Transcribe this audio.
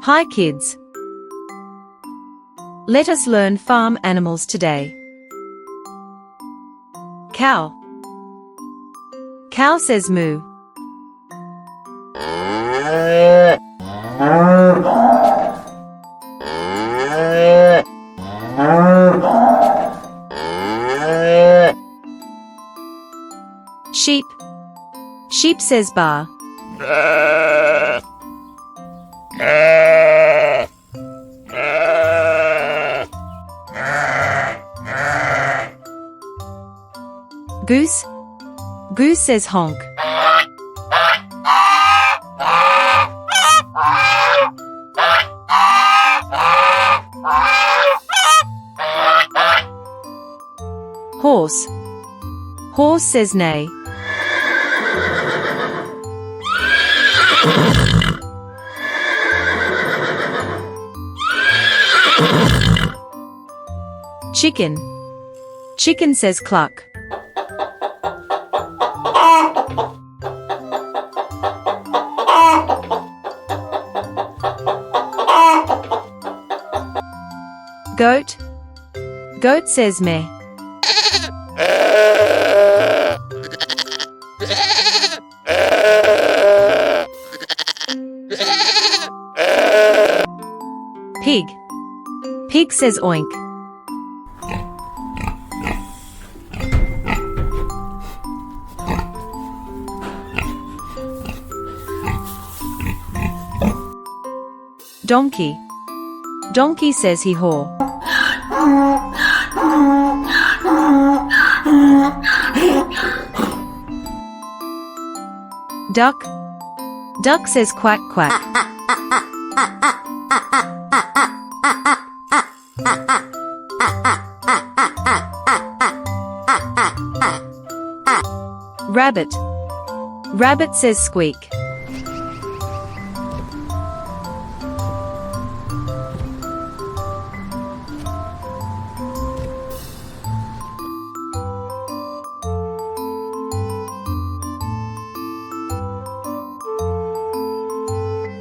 Hi kids. Let us learn farm animals today. Cow. Cow says moo. Sheep. Sheep says baa. Goose. Goose says honk. Horse. Horse says neigh. Chicken. Chicken says cluck. Goat. Goat says meh. Pig. Pig says oink. Donkey. Donkey says hee haw. Duck. Duck says quack quack. Rabbit. Rabbit says squeak.